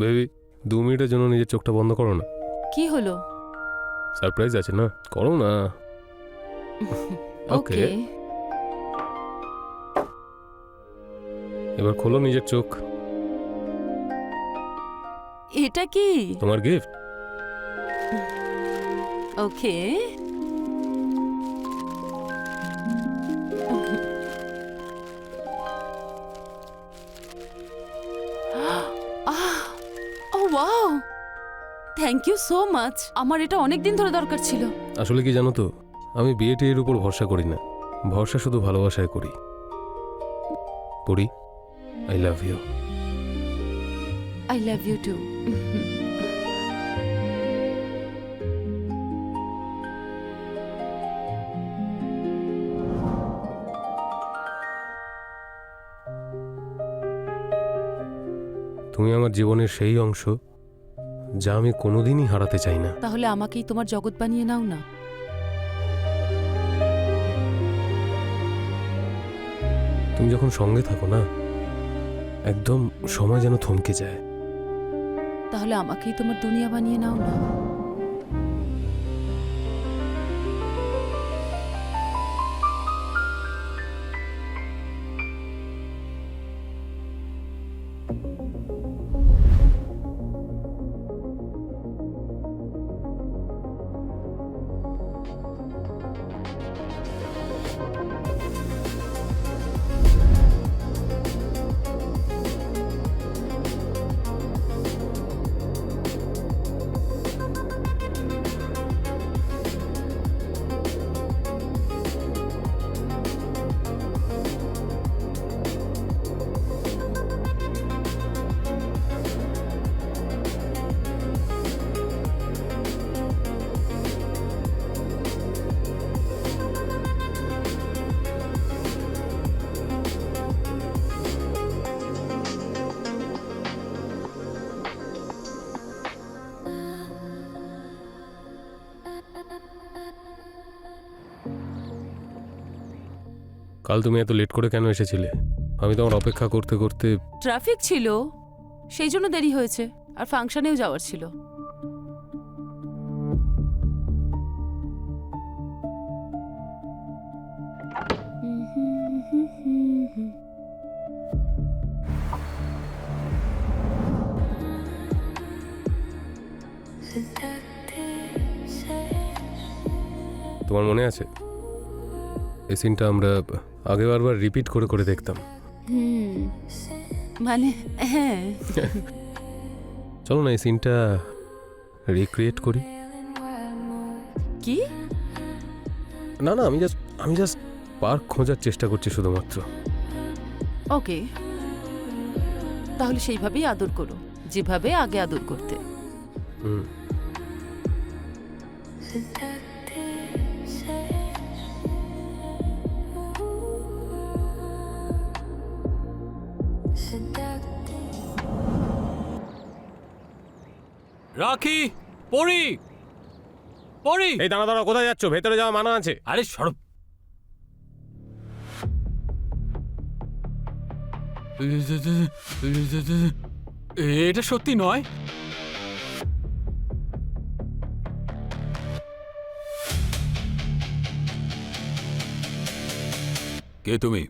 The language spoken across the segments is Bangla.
বেবি 2 মিনিটের জন্য নিজের চোখটা বন্ধ করো না। কি হলো? সারপ্রাইজ আছে না, করো না। ওকে। এবার খোলো নিজের চোখ। এটা কি? তোমার gift. Okay. Wow, thank you so much. আমার এটা অনেক দিন ধরে দরকার ছিল। আসলে কি জানো তো, আমি বিয়েটি এর উপর ভরসা করি না, ভরসা শুধু ভালোবাসায় করি। পড়ি, I love you. I love you too. তুমি আমার জীবনের সেই অংশ যা আমি কোনোদিনই হারাতে চাই না। তাহলে আমাকেই তোমার জগৎ বানিয়ে নাও না। তুমি যখন সঙ্গে থাকো না, একদম সময় যেন থমকে যায়। তাহলে আমাকেই তোমার দুনিয়া বানিয়ে নাও না। কাল তুমি এত লেট করে কেন এসেছিলে? আমি তোমার অপেক্ষা করতে করতে। ট্রাফিক ছিল, সেই জন্য দেরি হয়েছে। আর ফাংশনেও যাওয়ার ছিল। তোমার মনে আছে এই সিনটা আমরা আগে বারবার রিপিট করে করে দেখতাম? মানে হ্যাঁ। চলো না এই সিনটা রিক্রিয়েট করি। কি? না না, আমি জাস্ট পার্ক খোঁজার চেষ্টা করছি শুধুমাত্র। ওকে, তাহলে সেইভাবেই আদর করো, যেভাবে আগে আদর করতে। রাখি, পড়ি পড়ি। এই দাঁড়া দাঁড়া, কোথায় যাচ্ছ? ভেতরে যাওয়া মানা আছে। আরে সরব। এটা সত্যি নয়। কে তুমি?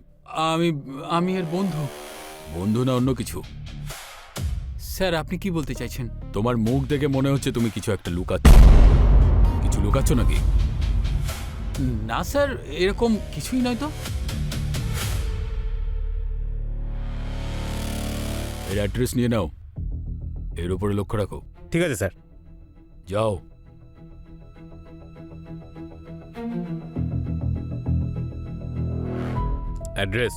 আমি এর বন্ধু। বন্ধু না অন্য কিছু? স্যার আপনি কি বলতে চাইছেন? তোমার মুখ দেখে মনে হচ্ছে তুমি কিছু একটা লুকাচ্ছ। কিছু লুকাচ্ছ নাকি? না স্যার, এরকম কিছুই নয় তো। এর অ্যাড্রেস নিয়ে নাও, এর উপরে লক্ষ্য রাখো। ঠিক আছে স্যার। যাও। অ্যাড্রেস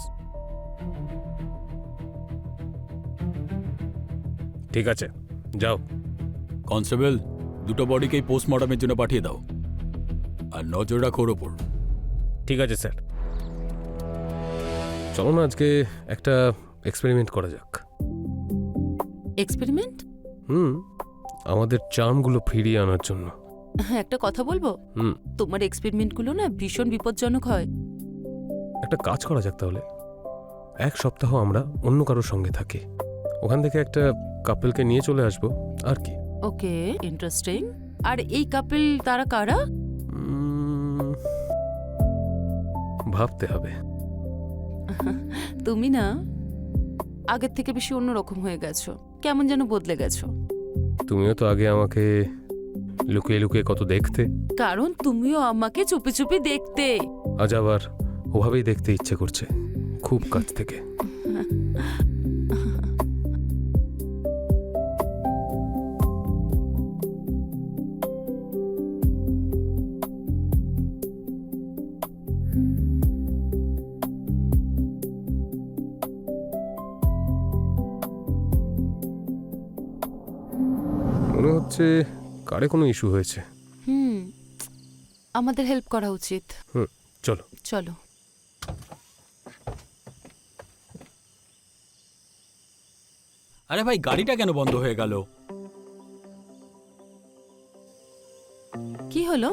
ঠিক আছে, যাও। কনস্টেবল, দুটো বডিকেই পোস্টমর্টমের জন্য পাঠিয়ে দাও, আর নজর রাখো ওর ওপর। ঠিক আছে স্যার। চলো না আজকে একটা এক্সপেরিমেন্ট করা যাক। এক্সপেরিমেন্ট? আমাদের চার্মগুলো ফিরিয়ে আনার জন্য। হ্যাঁ, একটা কথা বলবো। হুম তোমার এক্সপেরিমেন্টগুলো না ভীষণ বিপজ্জনক হয়। একটা কাজ করা যাক তাহলে। এক সপ্তাহ আমরা অন্য কারোর সঙ্গে থাকি, ওখান থেকে একটা কাপলকে নিয়ে চলে আসবো আর কি। ওকে, ইন্টারেস্টিং। আর এই কাপল তারা কারা? ভাবতে হবে। তুমি না আগের থেকে বেশি অন্যরকম হয়ে গেছো, কেমন যেন বদলে গেছো। তুমিও তো আগে আমাকে লুকিয়ে লুকিয়ে কত দেখতে, কারণ তুমিও আমাকে চুপি চুপি দেখতে। আজ আবার ওভাবেই দেখতে ইচ্ছে করছে, খুব কাছ থেকে। মনে হচ্ছে কারে কোনো ইস্যু হয়েছে। আমাদের হেল্প করা উচিত। চলো। চলো। আরে ভাই, গাড়িটা কেন বন্ধ হয়ে গেল? কি হলো?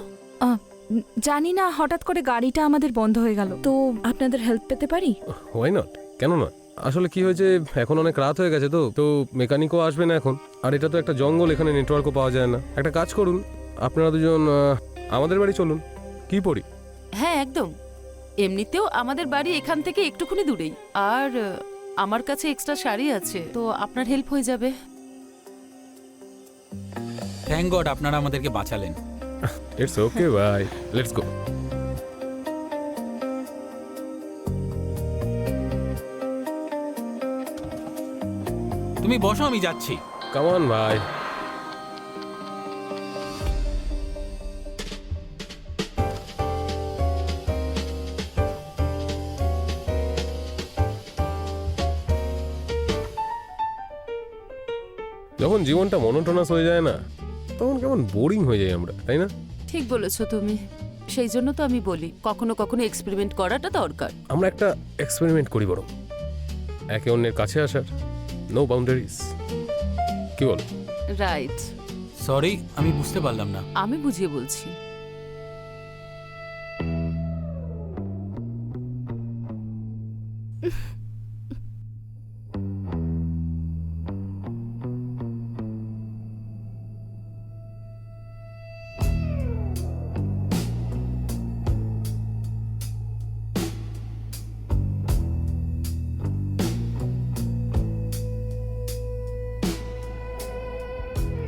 জানি না, হঠাৎ করে গাড়িটা আমাদের বন্ধ হয়ে গেল, তো আপনাদের হেল্প পেতে পারি? হোয়াই নট, কেন না। আসলে কি হয়েছে, এখন অনেক রাত হয়ে গেছে, তো মেকানিকও আসবে না এখন। আর এটা তো একটা জঙ্গল, এখানে নেটওয়ার্কও পাওয়া যায় না। একটা কাজ করুন, আপনারা দুজন আমাদের বাড়ি চলুন। কি পড়ি? হ্যাঁ একদম। এমনিতেও আমাদের বাড়ি এখান থেকে একটুখানি দূরেই। আর আমার কাছে এক্সট্রা শাড়ি আছে, তো আপনার হেল্প হয়ে যাবে। থ্যাংক গড আপনারা আমাদেরকে বাঁচালেন। ইটস ওকে ভাই, লেটস গো। তুমি বসো, আমি যাচ্ছি। কাম অন ভাই। যখন জীবনটা মনোটোনাস হয়ে যায় না, তখন কেমন বোরিং হয়ে যায় আমরা, তাই না? ঠিক বলেছো তুমি। সেই জন্য তো আমি বলি কখনো কখনো এক্সপেরিমেন্ট করাটা দরকার। আমরা একটা এক্সপেরিমেন্ট করি বরং, একে অন্যের কাছে আসার, নো বাউন্ডারিজ। কি বল? রাইট। সরি, আমি বুঝতে পারলাম না। আমি বুঝিয়ে বলছি।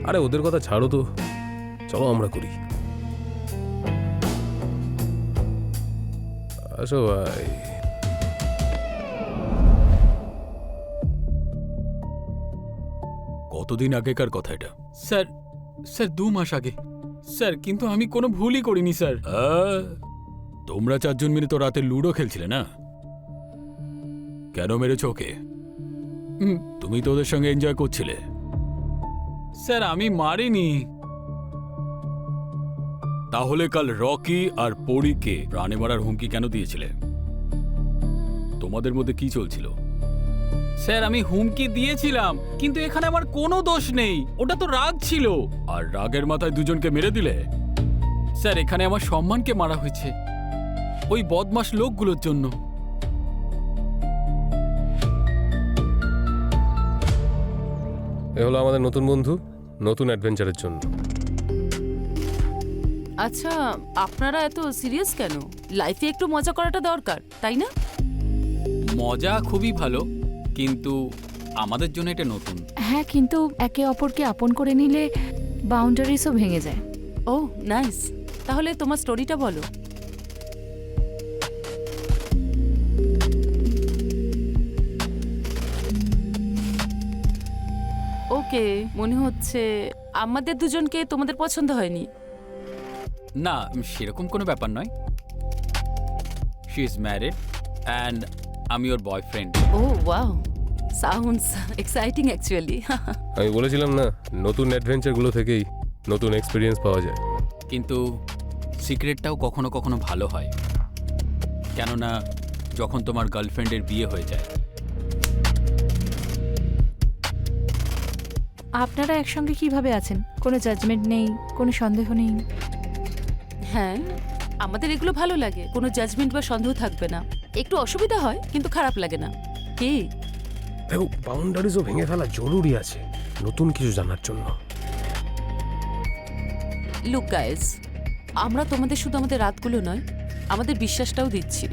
আরে ওদের কথা ছাড়ো তো, চলো আমরা করি। আসো ভাই। কতদিন আগেকার কথা এটা? স্যার, 2 মাস আগে স্যার। কিন্তু আমি কোনো ভুলই করিনি স্যার। তোমরা 4 জন মিলে তো রাতে লুডো খেলছিলে না? কেন মেরেছো ওকে? তুমি তো ওদের সঙ্গে এনজয় করছিলে। স্যার আমি মারিনি। তাহলে কাল রকি আর পরীকে প্রাণে মারার হুমকি কেন দিয়েছিলে? তোমাদের মধ্যে কি চলছিল? স্যার আমি হুমকি দিয়েছিলাম, কিন্তু এখানে আমার কোনো দোষ নেই। ওটা তো রাগ ছিল, আর রাগের মাথায় দুজনকে মেরে দিলে। স্যার এখানে আমার সম্মানকে মারা হয়েছে ওই বদমাশ লোকগুলোর জন্য। এ হলো আমাদের নতুন বন্ধু, নতুন অ্যাডভেঞ্চারের জন্য। আচ্ছা, আপনারা এত সিরিয়াস কেন? লাইফে একটু মজা করাটা দরকার, তাই না? মজা খুবই ভালো, কিন্তু আমাদের জন্য এটা নতুন। হ্যাঁ, কিন্তু একে অপরকে আপন করে নিলে বাউন্ডারিজও ভেঙে যায়। ও নাইস, তাহলে তোমার স্টোরিটা বলো। ওকে, মনে হচ্ছে আমাদের দুজনকে তোমাদের পছন্দ হয়নি। না, সেরকম কোনো ব্যাপার নয়। শি ইজ ম্যারিড অ্যান্ড আমি ওর বয়ফ্রেন্ড। ও ওয়াও, সাউন্ডস এক্সাইটিং অ্যাকচুয়ালি। আমি বলেছিলাম না, নতুন অ্যাডভেঞ্চারগুলো থেকেই নতুন এক্সপিরিয়েন্স পাওয়া যায়। কিন্তু সিক্রেটটাও কখনো কখনো ভালো হয়, কেননা যখন তোমার গার্লফ্রেন্ডের বিয়ে হয়ে যায়। আপনারা একসঙ্গে কিভাবে আছেন? কোনো জাজমেন্ট নেই, কোনো সন্দেহ নেই? হ্যাঁ, আমাদের এগুলো ভালো লাগে, কোনো জাজমেন্ট বা সন্দেহ থাকবে না। একটু অসুবিধা হয় কিন্তু খারাপ লাগে না। কি দেখো, বাউন্ডারিজও ভেঙে ফেলা জরুরি আছে নতুন কিছু জানার জন্য। লুক গাইস, আমরা তোমাদের শুধু আমাদের রাতগুলো নয়, আমাদের বিশ্বাসটাও দিচ্ছি।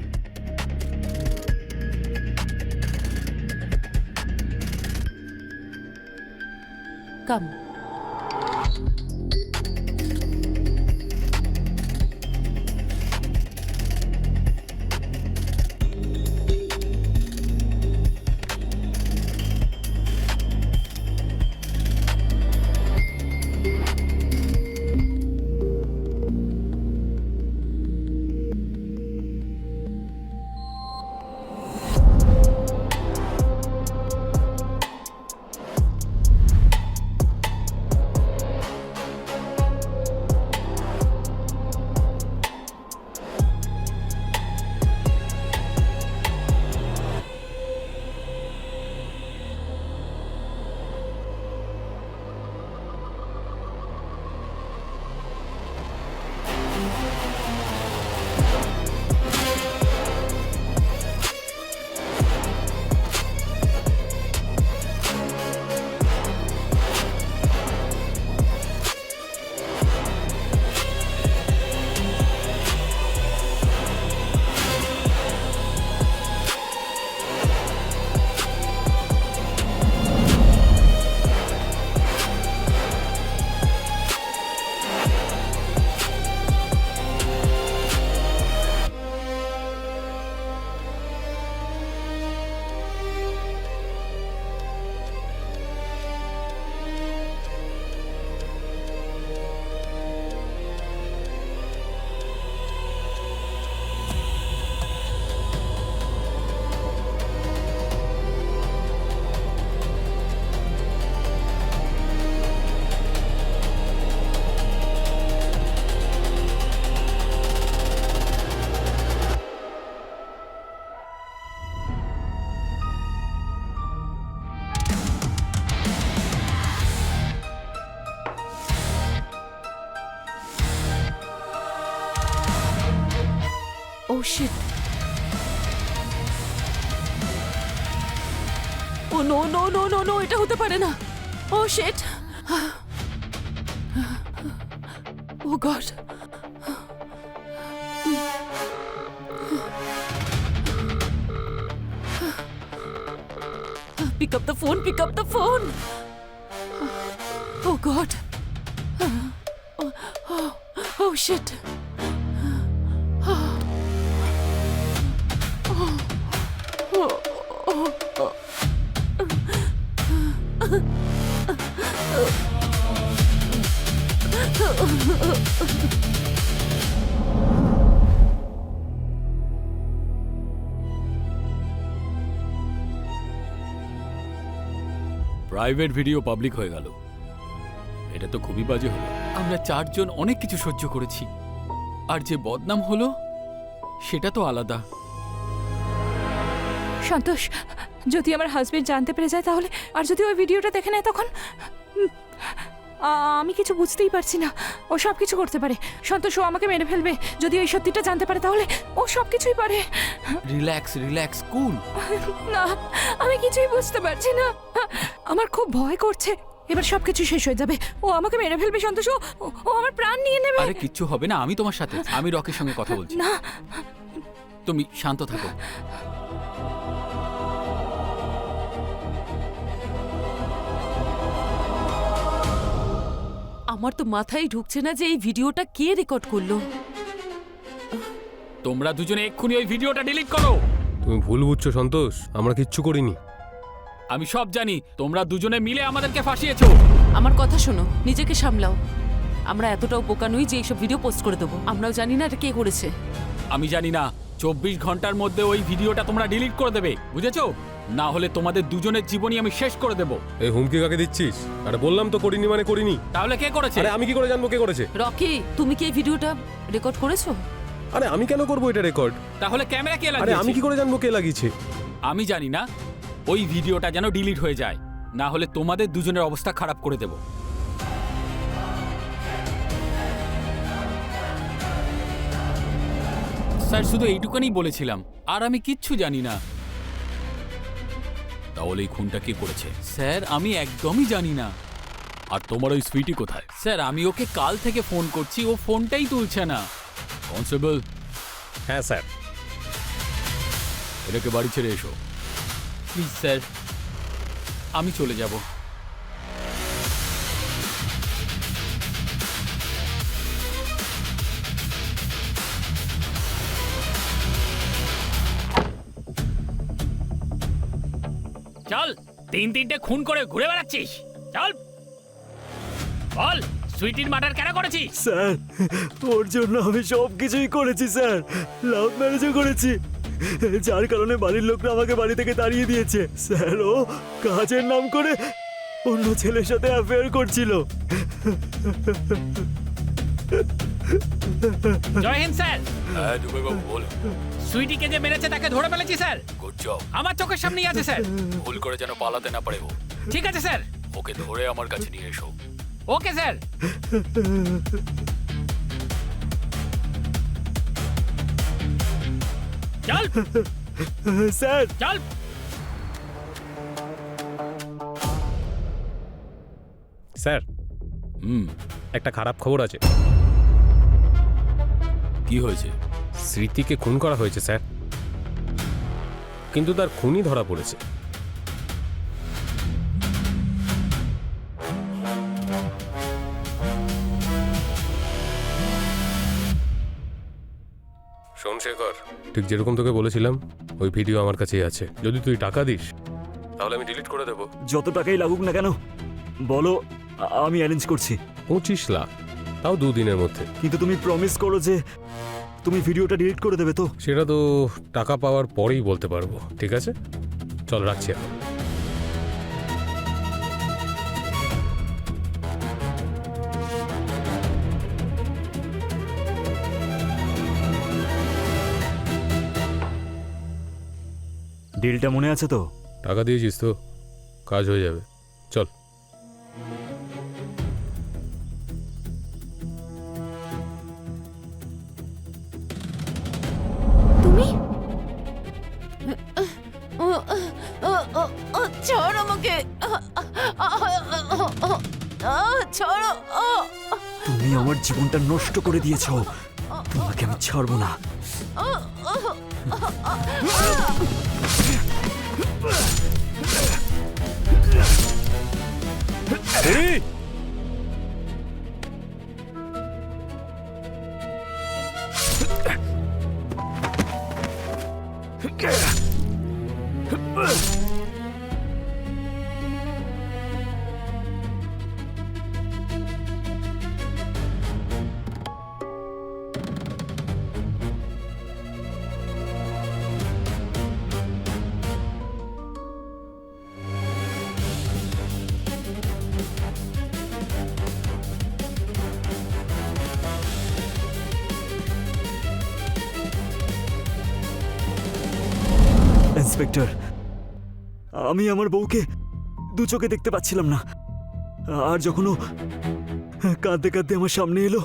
কাম। Oh shit. Oh no no no no no, এটা হতে পারে না। Oh shit. Oh god. Pick up the phone, pick up the phone. Oh god. Oh shit. Private video public হয়ে গেল, এটা তো খুবই বাজে হলো। আমরা চারজন অনেক কিছু সহ্য করেছি, আর যে বদনাম হলো সেটা তো আলাদা। সন্তোষ, যদি আমার হাজবেন্ড জানতে পেরে যায় তাহলে, আর যদি ওই ভিডিওটা দেখে নেয় তখন আমি কিছু বুঝতেই পারছি না। ও সব কিছু করতে পারে সন্তোষ, ও আমাকে মেরে ফেলবে যদি ওই সত্যিটা জানতে পারে, তাহলে ও সব কিছুই পারে। রিল্যাক্স রিল্যাক্স, কুল। না, আমি কিছুই বুঝতে পারছি না, আমার খুব ভয় করছে। এবার সবকিছু শেষ হয়ে যাবে, ও আমাকে মেরে ফেলবে সন্তোষ, ও আমার প্রাণ নিয়ে নেবে। আরে কিচ্ছু হবে না, আমি তোমার সাথে, আমি রকির সঙ্গে কথা বলছি। না, তুমি শান্ত থাকো। আমার তো মাথায় ঢুকছে না যে এই ভিডিওটা কে রেকর্ড করলো। তোমরা দুজনে এক্ষুনি ওই ভিডিওটা ডিলিট করো। তুমি ভুল বুঝছো সন্তোষ, আমরা কিচ্ছু করিনি। আমি সব জানি, তোমরা দুজনে মিলে আমাদেরকে ফাঁসিয়েছো। আমার কথা শোনো, নিজেকে সামলাও। আমরা এতটাও বোকা নই যে এইসব ভিডিও পোস্ট করে দেবো। আমরাও জানি না এটা কে করেছে। আমি জানি না, 24 ঘন্টার মধ্যে ওই ভিডিওটা তোমরা ডিলিট করে দেবে, বুঝেছো? না হলে তোমাদের দুজনের জীবনই আমি শেষ করে দেব। এই হুমকি কাকে দিচ্ছিস? আরে বললাম তো করিনি মানে করিনি। তাহলে কে করেছে? আরে আমি কি করে জানবো কে করেছে? রকি, তুমি কি এই ভিডিওটা রেকর্ড করেছো? আরে আমি কেন করবো এটা রেকর্ড? তাহলে ক্যামেরা কে আরে লাগিয়েছে? আমি কি করে জানবো কে লাগিয়েছে? আমি জানি না। ওই ভিডিওটা যেন ডিলিট হয়ে যায়, না হলে তোমাদের দুজনের অবস্থা খারাপ করে দেব। স্যার, শুধু এইটুকুনি বলেছিলাম, আর আমি কিচ্ছু জানি না। তাহলে এই খুনটা কে করেছে? স্যার, আমি একদমই জানি না। আর তোমার ওই সুইটি কোথায়? স্যার, আমি ওকে কাল থেকে ফোন করছি, ও ফোনটাই তুলছে না। কনস্টেবল। হ্যাঁ স্যার। এটাকে বাড়ি ছেড়ে এসো প্লিজ। স্যার, আমি চলে যাব। চল, 3-3টে খুন করে ঘুরে বেড়াচ্ছিস। চল বল, সুইটির মার্ডার কেন করেছিস? স্যার, ওর জন্য আমি সব কিছুই করেছি স্যার। লাভ ম্যারেজও করেছি, যার কারণে বাড়ির লোকরা আমাকে বাড়ি থেকে তাড়িয়ে দিয়েছে। স্যার, ও কাজের নাম করে অন্য ছেলের সাথে অ্যাফেয়ার করছিল। জয় হিন্দ স্যার। হ্যাঁ দুবে বাবু, বল। সুইটিকে যে মেরেছে তাকে ধরে ফেলেছি স্যার। Good job. আমার চোখের সামনেই আছে স্যার। ভুল করে যেন পালাতে না পারে ও। ঠিক আছে স্যার। ওকে ধরে আমার কাছে নিয়ে এসো। Okay sir. চল স্যার, চল। স্যার, একটা খারাপ খবর আছে। কি হয়েছে? স্মৃতিকে খুন করা হয়েছে স্যার, কিন্তু তার খুনই ধরা পড়েছে। শোন শেখর, ঠিক যেরকম তোকে বলেছিলাম ওই ভিডিও আমার কাছেই আছে। যদি তুই টাকা দিস তাহলে আমি ডিলিট করে দেবো। যত টাকাই লাগুক না কেন বলো, আমি অ্যারেঞ্জ করছি। 25 লাখ, তাও 2 দিনের মধ্যে। কিন্তু তুমি প্রমিস করো যে তুমি ভিডিওটা ডিলিট করে দেবে তো? সেটা তো টাকা পাওয়ার পরেই বলতে পারবো। ঠিক আছে, চল রাখছি এখন। ডিলটা মনে আছে তো? টাকা দিয়েছিস তো, কাজ হয়ে যাবে। চল। তুমি ছাড় আমাকে, ছাড়ো। তুমি আমার জীবনটা নষ্ট করে দিয়েছো, তোমাকে আমি ছাড়বো না। ইন্সপেক্টর, আমি আমার বউকে দু চোখে দেখতে পাচ্ছিলাম না। আর যখন ও কাঁদতে কাঁদতে আমার সামনে এলো,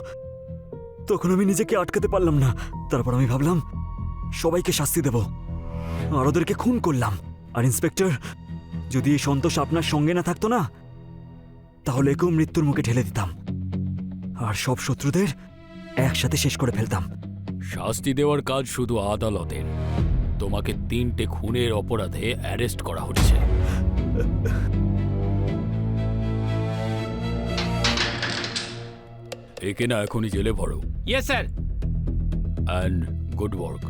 তখন আমি নিজেকে আটকাতে পারলাম না। তারপর আমি ভাবলাম সবাইকে শাস্তি দেব, আর ওদেরকে খুন করলাম। আর ইন্সপেক্টর, যদি এই সন্তোষ আপনার সঙ্গে না থাকতো না, তাহলে একেও মৃত্যুর মুখে ঠেলে দিতাম, আর সব শত্রুদের একসাথে শেষ করে ফেলতাম। শাস্তি দেওয়ার কাজ শুধু আদালতের। তোমাকে 3টে খুনের অপরাধে অ্যারেস্ট করা হচ্ছে। একে না এখনই জেলে ভরো। Yes sir. And good work.